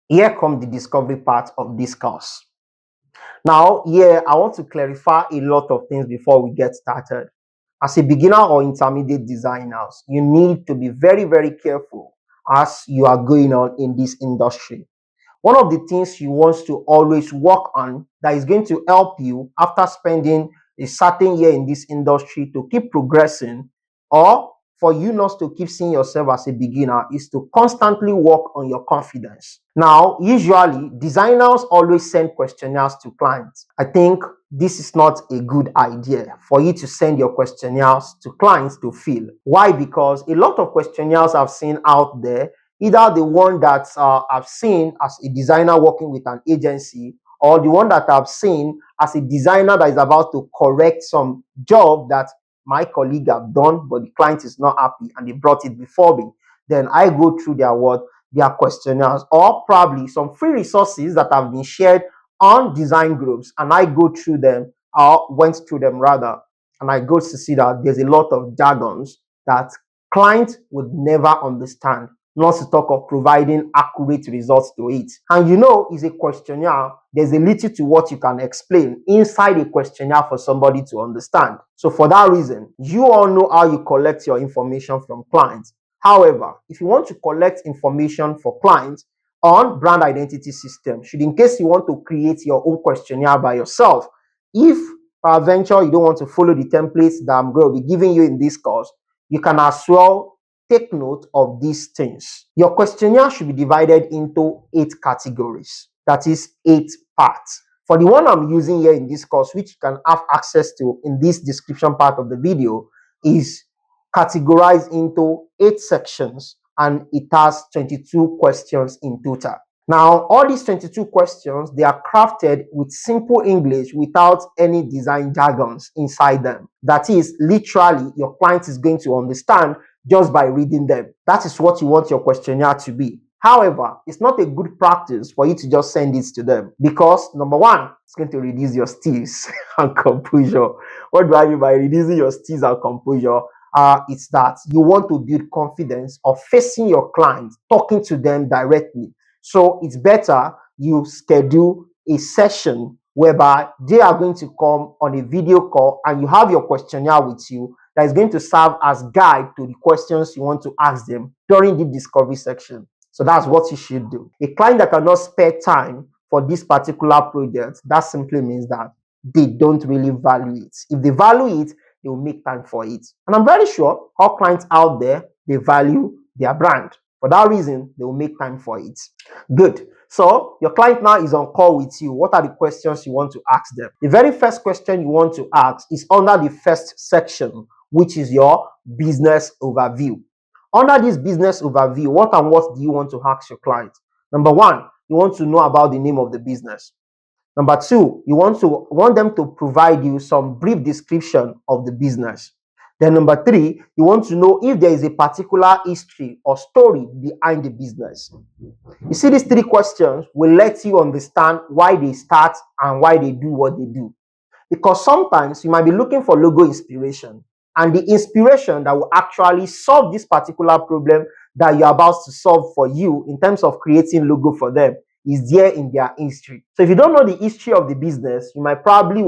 Here comes the discovery part of this course. Now, here I want to clarify a lot of things before we get started. As a beginner or intermediate designers, you need to be very, very careful as you are going on in this industry. One of the things you want to always work on that is going to help you after spending a certain year in this industry to keep progressing, or for you not to keep seeing yourself as a beginner, is to constantly work on your confidence. Now, usually designers always send questionnaires to clients. I think this is not a good idea for you to send your questionnaires to clients to fill. Why? Because a lot of questionnaires I've seen out there, either the one that I've seen as a designer working with an agency, or the one that I've seen as a designer that is about to correct some job that my colleague have done, but the client is not happy and they brought it before me. Then I go through their questionnaires, or probably some free resources that have been shared on design groups, and I go through them, or went through them rather, and I go to see that there's a lot of jargons that clients would never understand, not to talk of providing accurate results to it. And it's a questionnaire. There's a little to what you can explain inside a questionnaire for somebody to understand. So for that reason, you all know how you collect your information from clients. However, if you want to collect information for clients on brand identity system, should in case you want to create your own questionnaire by yourself, if peradventure you don't want to follow the templates that I'm going to be giving you in this course, you can as well take note of these things. Your questionnaire should be divided into 8 categories. That is 8 parts. For the one I'm using here in this course, which you can have access to in this description part of the video, is categorized into 8 sections, and it has 22 questions in total. Now, all these 22 questions, they are crafted with simple English without any design jargons inside them. That is, literally, your client is going to understand just by reading them. That is what you want your questionnaire to be. However, it's not a good practice for you to just send it to them, because number one, it's going to reduce your steals and composure. What do I mean by reducing your steals and composure? It's that you want to build confidence of facing your clients, talking to them directly. So it's better you schedule a session whereby they are going to come on a video call and you have your questionnaire with you that is going to serve as guide to the questions you want to ask them during the discovery section. So that's what you should do. A client that cannot spare time for this particular project, that simply means that they don't really value it. If they value it, they will make time for it. And I'm very sure all clients out there, they value their brand. For that reason, they will make time for it. Good. So your client now is on call with you. What are the questions you want to ask them? The very first question you want to ask is under the first section, which is your business overview. Under this business overview, what and what do you want to ask your client? Number one, you want to know about the name of the business. Number two, you want them to provide you some brief description of the business. Then number three, you want to know if there is a particular history or story behind the business. You see, these 3 questions will let you understand why they start and why they do what they do. Because sometimes you might be looking for logo inspiration, and the inspiration that will actually solve this particular problem that you're about to solve for you in terms of creating logo for them is there in their history. So if you don't know the history of the business, you might probably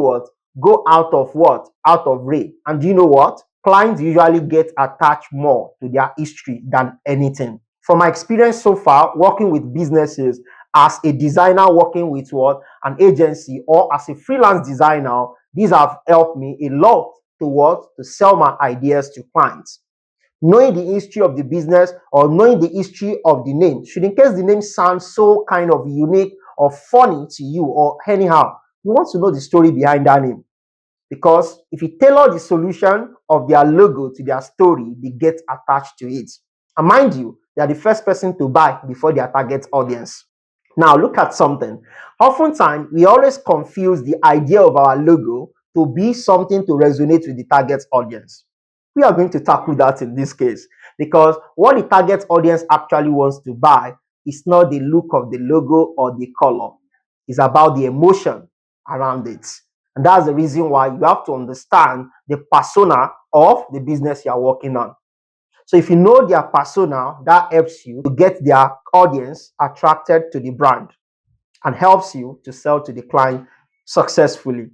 go out of way. And do you know what? Clients usually get attached more to their history than anything. From my experience so far, working with businesses as a designer working with an agency, or as a freelance designer, these have helped me a lot to sell my ideas to clients. Knowing the history of the business or knowing the history of the name, should in case the name sounds so kind of unique or funny to you or anyhow, you want to know the story behind that name. Because if you tailor the solution of their logo to their story, they get attached to it. And mind you, they are the first person to buy before their target audience. Now look at something. Oftentimes, we always confuse the idea of our logo to be something to resonate with the target audience. We are going to tackle that in this case, because what the target audience actually wants to buy is not the look of the logo or the color. It's about the emotion around it. And that's the reason why you have to understand the persona of the business you are working on. So if you know their persona, that helps you to get their audience attracted to the brand and helps you to sell to the client successfully.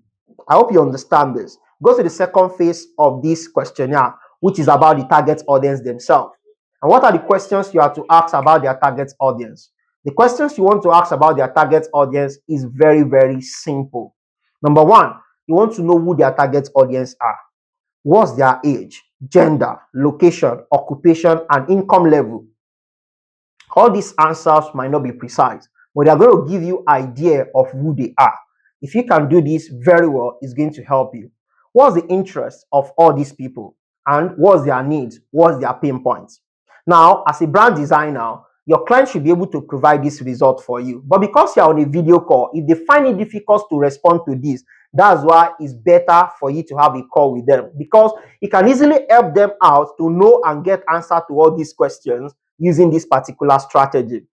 I hope you understand this. Go to the second phase of this questionnaire, which is about the target audience themselves. And what are the questions you have to ask about their target audience? The questions you want to ask about their target audience is very, very simple. Number one, you want to know who their target audience are. What's their age, gender, location, occupation, and income level? All these answers might not be precise, but they are going to give you an idea of who they are. If you can do this very well, it's going to help you. What's the interest of all these people? And what's their needs? What's their pain points? Now, as a brand designer, your client should be able to provide this result for you. But because you're on a video call, if they find it difficult to respond to this, that's why it's better for you to have a call with them, because it can easily help them out to know and get answer to all these questions using this particular strategy.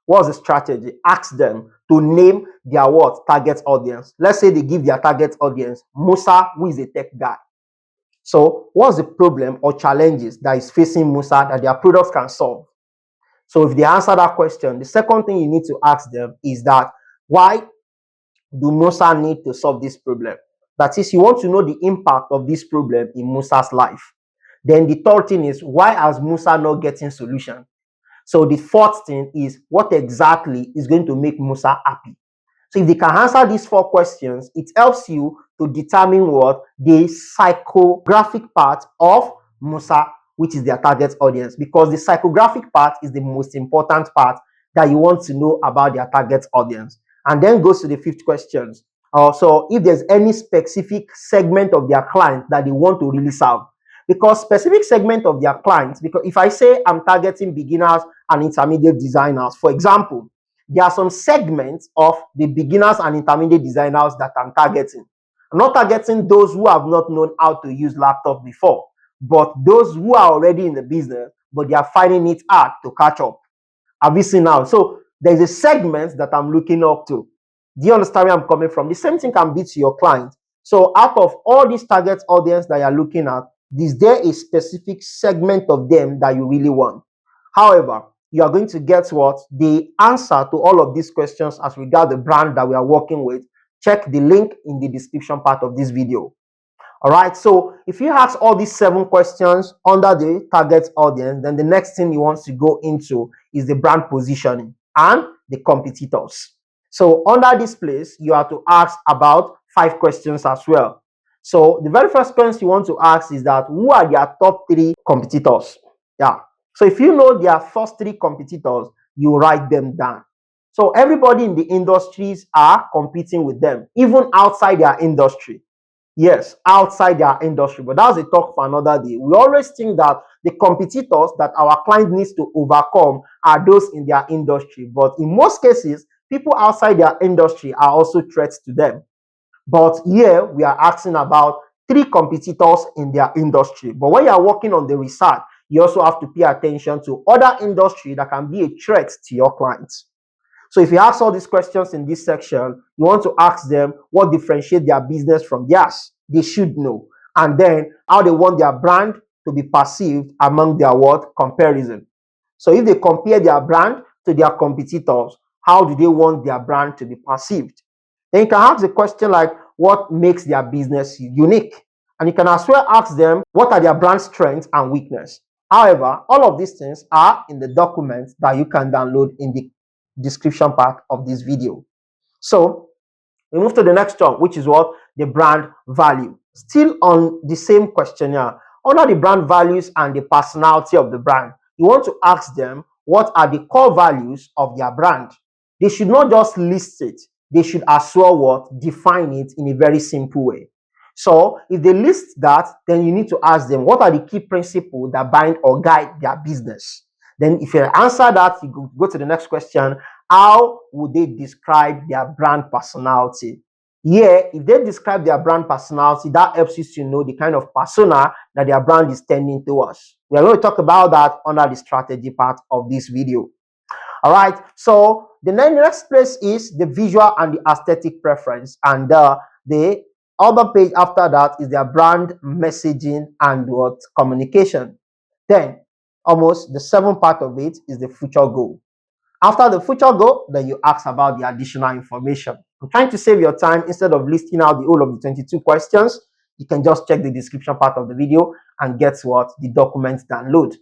What's the strategy? Ask them to name their what? Target audience. Let's say they give their target audience Musa, who is a tech guy. So what's the problem or challenges that is facing Musa that their products can solve? So if they answer that question, the second thing you need to ask them is that why do Musa need to solve this problem? That is, you want to know the impact of this problem in Musa's life. Then the third thing is, why is Musa not getting solution? So the fourth thing is, what exactly is going to make Musa happy? So if they can answer these four questions, it helps you to determine what the psychographic part of Musa, which is their target audience, because the psychographic part is the most important part that you want to know about their target audience. And then goes to the fifth questions. So if there's any specific segment of their client that they want to really serve, because specific segment of their clients, because if I say I'm targeting beginners and intermediate designers, for example, there are some segments of the beginners and intermediate designers that I'm targeting. I'm not targeting those who have not known how to use laptop before, but those who are already in the business, but they are finding it hard to catch up. Have you seen now? So there's a segment that I'm looking up to. Do you understand where I'm coming from? The same thing can be to your client. So out of all these target audience that you're looking at, is there a specific segment of them that you really want? However, you are going to get what? The answer to all of these questions as regard the brand that we are working with. Check the link in the description part of this video. All right, so if you ask all these 7 questions under the target audience, then the next thing you want to go into is the brand positioning and the competitors. So under this place, you have to ask about 5 questions as well. So the very first question you want to ask is that who are their top 3 competitors? Yeah. So if you know their first 3 competitors, you write them down. So everybody in the industries are competing with them, even outside their industry. Yes, outside their industry, but that's a talk for another day. We always think that the competitors that our client needs to overcome are those in their industry, but in most cases, people outside their industry are also threats to them. But here we are asking about 3 competitors in their industry. But when you are working on the research, you also have to pay attention to other industry that can be a threat to your clients. So if you ask all these questions in this section, you want to ask them what differentiates their business from theirs. They should know. And then how they want their brand to be perceived among their what? Comparison. So if they compare their brand to their competitors, how do they want their brand to be perceived? Then you can ask the question like, what makes their business unique? And you can as well ask them, what are their brand strengths and weakness? However, all of these things are in the document that you can download in the description part of this video. So we move to the next one, which is what? The brand value. Still on the same questionnaire, under the brand values and the personality of the brand, you want to ask them what are the core values of their brand. They should not just list it, they should as well what? Define it in a very simple way. So if they list that, then you need to ask them what are the key principles that bind or guide their business. Then if you answer that, you go to the next question. How would they describe their brand personality? Here, if they describe their brand personality, that helps you to know the kind of persona that their brand is tending towards. We are going to talk about that under the strategy part of this video. All right, so the next place is the visual and the aesthetic preference. And the other page after that is their brand messaging and what? Communication. Then almost the seventh part of it is the future goal. After the future goal, then you ask about the additional information. I'm trying to save your time. Instead of listing out the whole of the 22 questions, you can just check the description part of the video and get what? The document download.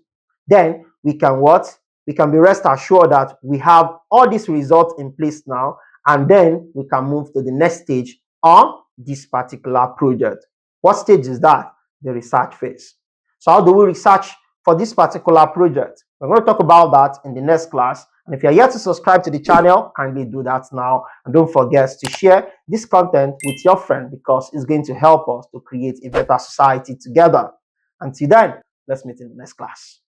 Then we can what? We can be rest assured that we have all these results in place now, and then we can move to the next stage on this particular project. What stage is that? The research phase. So how do we research for this particular project? We're going to talk about that in the next class. And if you're yet to subscribe to the channel, kindly do that now. And don't forget to share this content with your friend, because it's going to help us to create a better society together. Until then, let's meet in the next class.